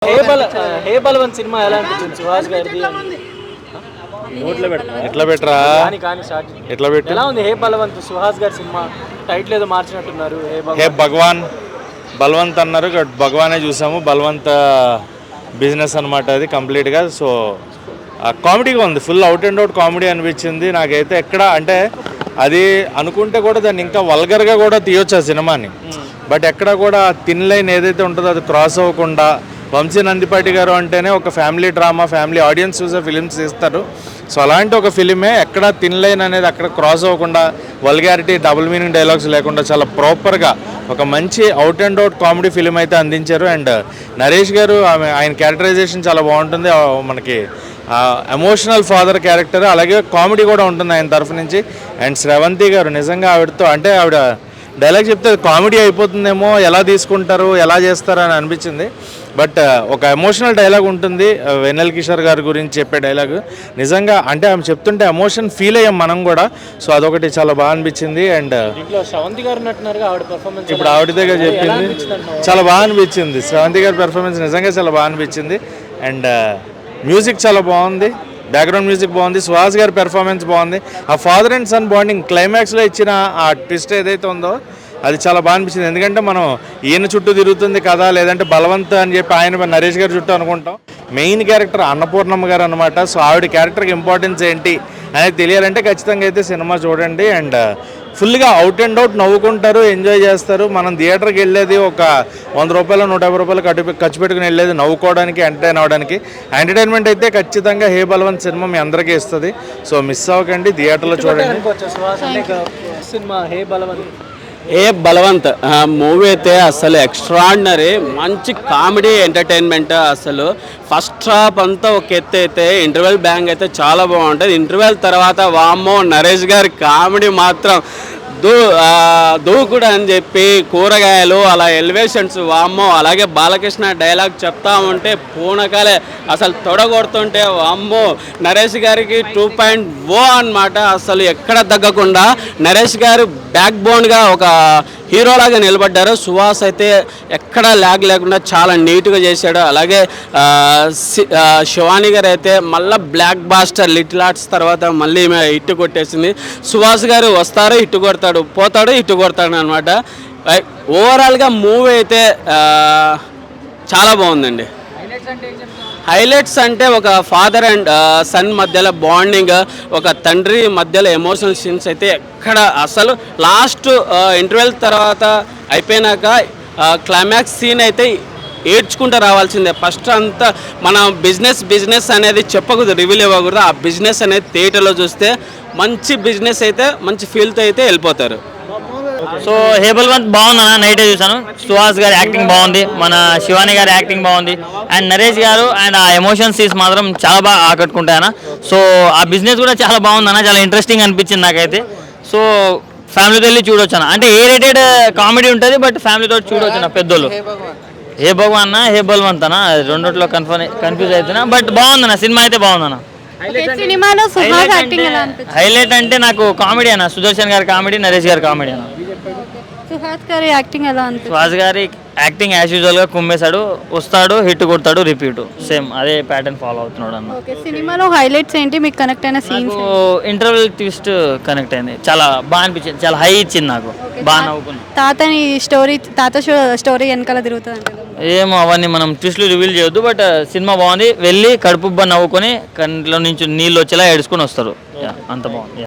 హే బలవన్ cinema ఎలా అనిపించింది సుహాస్ గారిది? ఎట్లా పెట్టరా ఎట్లా పెట్టి ఎలా ఉంది హే బలవంత్ సుహాస్ గారి సినిమా? టైటిల్ ఏదో మార్చినట్టున్నారు. హే భగవాన్ బల్వంత్ అన్నారు, భగవానే చూసాము. బల్వంత్ బిజినెస్ అనమాట అది కంప్లీట్గా. సో కామెడీగా ఉంది, full out and out comedy అనిపించింది నాకైతే. ఎక్కడ అంటే అది అనుకుంటే కూడా దాన్ని ఇంకా వల్గర్గా కూడా తీయొచ్చు ఆ సినిమాని. బట్ ఎక్కడ కూడా థిన్ లైన్ ఏదైతే ఉంటుందో అది క్రాస్ అవ్వకుండా, వంశీ నందిపాటి గారు అంటేనే ఒక ఫ్యామిలీ డ్రామా, ఫ్యామిలీ ఆడియన్స్ చూసే ఫిలిమ్స్ తీస్తారు. సో అలాంటి ఒక ఫిలిమే ఎక్కడ థిన్ లైన్ అనేది అక్కడ క్రాస్ అవ్వకుండా, వల్గారిటీ, డబుల్ మీనింగ్ డైలాగ్స్ లేకుండా చాలా ప్రాపర్గా ఒక మంచి out and out comedy film అయితే అందించారు. అండ్ నరేష్ గారు ఆయన క్యారెక్టరైజేషన్ చాలా బాగుంటుంది. మనకి ఎమోషనల్ ఫాదర్ క్యారెక్టర్, అలాగే కామెడీ కూడా ఉంటుంది ఆయన తరఫు నుంచి. అండ్ శ్రవంతి గారు నిజంగా ఆవిడతో అంటే ఆవిడ డైలాగ్ చెప్తే కామెడీ అయిపోతుందేమో, ఎలా తీసుకుంటారు, ఎలా చేస్తారు అని అనిపించింది. బట్ ఒక ఎమోషనల్ డైలాగ్ ఉంటుంది వెన్నెల కిషోర్ గారి గురించి చెప్పే డైలాగ్. నిజంగా అంటే ఆమె చెప్తుంటే ఎమోషన్ ఫీల్ అయ్యాం మనం కూడా. సో అదొకటి చాలా బాగా అనిపించింది. అండ్ శ్రవంతి గారు ఆవిడ పర్ఫార్మెన్స్ ఇప్పుడు ఆవిడదేగా చెప్పింది, చాలా బాగా అనిపించింది. శ్రవంతి గారి పర్ఫార్మెన్స్ నిజంగా చాలా బాగా అనిపించింది. అండ్ మ్యూజిక్ చాలా బాగుంది, బ్యాక్గ్రౌండ్ మ్యూజిక్ బాగుంది, సుహాస్ గారి పెర్ఫార్మెన్స్ బాగుంది. ఆ ఫాదర్ అండ్ సన్ బాండింగ్ క్లైమాక్స్లో ఇచ్చిన ఆ ట్విస్ట్ ఏదైతే ఉందో అది చాలా బాగా అనిపించింది. ఎందుకంటే మనం ఈయన చుట్టూ తిరుగుతుంది కదా, లేదంటే బలవంత్ అని చెప్పి ఆయన నరేష్ గారి చుట్టూ అనుకుంటాం. మెయిన్ క్యారెక్టర్ అన్నపూర్ణమ్మ గారు అనమాట. సో ఆవిడ క్యారెక్టర్కి ఇంపార్టెన్స్ ఏంటి అనేది తెలియాలంటే ఖచ్చితంగా అయితే సినిమా చూడండి. అండ్ ఫుల్గా అవుట్ అండ్ అవుట్ నవ్వుకుంటారు, ఎంజాయ్ చేస్తారు. మనం థియేటర్కి వెళ్ళేది ఒక 100 రూపాయలు 150 రూపాయలు ఖర్చు పెట్టుకుని వెళ్ళేది నవ్వుకోవడానికి, ఎంటర్టైన్ అవ్వడానికి. ఎంటర్టైన్మెంట్ అయితే ఖచ్చితంగా హే బలవంత్ సినిమా మీ అందరికీ ఇస్తుంది. సో మిస్ అవ్వకండి, థియేటర్లో చూడండి. సినిమా హే బలవంత్ మూవీ అయితే అసలు ఎక్స్ట్రాడినరీ, మంచి కామెడీ ఎంటర్టైన్మెంట్. అసలు ఫస్ట్ హాఫ్ అంతా ఒక ఎత్తు అయితే, ఇంటర్వెల్ బ్యాంగ్ అయితే చాలా బాగుంటుంది. ఇంటర్వెల్ తర్వాత వామ్మో నరేష్ గారి కామెడీ మాత్రం దూకుడు అని చెప్పి, కూరగాయలు అలా ఎలివేషన్స్ వామ్మో. అలాగే బాలకృష్ణ డైలాగ్ చెప్తా ఉంటే పూనకాలే అసలు తొడగొడుతుంటే వామ్మో. నరేష్ గారికి 2.0 అన్నమాట. అసలు ఎక్కడ తగ్గకుండా నరేష్ గారు బ్యాక్ బోన్గా ఒక హీరోలాగా నిలబడ్డారు. సుహాస్ అయితే ఎక్కడ ల్యాగ్ లేకుండా చాలా నీట్గా చేశాడు. అలాగే శివాని గారు అయితే మళ్ళీ బ్లాక్ బాస్టర్ లిటిల్ ఆర్ట్స్ తర్వాత మళ్ళీ హిట్ కొట్టేసింది. సుహాస్ గారు వస్తారు, హిట్ కొడతాడు, పోతాడు, హిట్ కొడతాడు అనమాట. ఓవరాల్గా మూవీ అయితే చాలా బాగుందండి. హైలైట్స్ అంటే ఒక ఫాదర్ అండ్ సన్ మధ్యలో బాండింగ్, ఒక తండ్రి మధ్యలో ఎమోషనల్ సీన్స్ అయితే ఎక్కడ అసలు లాస్ట్ ఇంటర్వెల్ తర్వాత అయిపోయినాక క్లైమాక్స్ సీన్ అయితే ఏడ్చుకుంటూ రావాల్సిందే. ఫస్ట్ అంతా మన బిజినెస్ అనేది చెప్పకూడదు, రివీల్ ఇవ్వకూడదు. ఆ బిజినెస్ అనేది థియేటర్లో చూస్తే మంచి బిజినెస్ అయితే మంచి ఫీల్తో అయితే వెళ్ళిపోతారు. సో హే బలవంత్ బాగుందన్న, నైటే చూసాను. సుహాస్ గారి యాక్టింగ్ బాగుంది, మన శివాని గారి యాక్టింగ్ బాగుంది, అండ్ నరేష్ గారు అండ్ ఆ ఎమోషన్ సీన్స్ మాత్రం చాలా బాగా ఆకట్టుకుంటాయన్న. సో ఆ బిజినెస్ కూడా చాలా బాగుందన్న, చాలా ఇంట్రెస్టింగ్ అనిపించింది నాకైతే. సో ఫ్యామిలీతో వెళ్ళి చూడొచ్చు అన్న. అంటే ఏ రేటెడ్ కామెడీ ఉంటుంది, బట్ ఫ్యామిలీతో చూడొచ్చు అన్న. పెద్దోళ్ళు హే భగవాన్ హే బలవంత్ అన్న, రెండిట్లో కన్ఫ్యూజ్ అవుతున్నా. బట్ బాగుందన్న, సినిమా అయితే బాగుందన్న. హైలైట్ అంటే నాకు కామెడీ అన్న, సుదర్శన్ గారి కామెడీ, నరేష్ గారి కామెడీ అన్న. సుహాస్ గారి యాక్టింగ్ యాజ్ యూజువల్ గా కుమ్మేశాడు, వస్తాడు, హిట్ కొడతాడు, రిపీట్ సేమ్ అదే ప్యాటర్న్ ఫాలో అవుతున్నాడు అన్న. సినిమాలో హైలైట్స్ ఏంటి మీకు కనెక్ట్ అయిన సీన్స్? ఇంటర్వెల్ ట్విస్ట్ కనెక్ట్ అయింది, చాలా బాగా అనిపించింది, చాలా హై ఇచ్చింది నాకు, బాగా నవ్వుకున్నాను. తాత స్టోరీ వెనకాల తిరుగుతుంది ఏమో అవన్నీ మనం ట్విస్ట్లు రివీల్ చేయొద్దు. బట్ సినిమా బాగుంది, వెళ్ళి కడుపుబ్బ నవ్వుకొని కంట్లో నుంచి నీళ్ళు వచ్చేలా ఏడుచుకొని వస్తారు. అంత బాగుంది.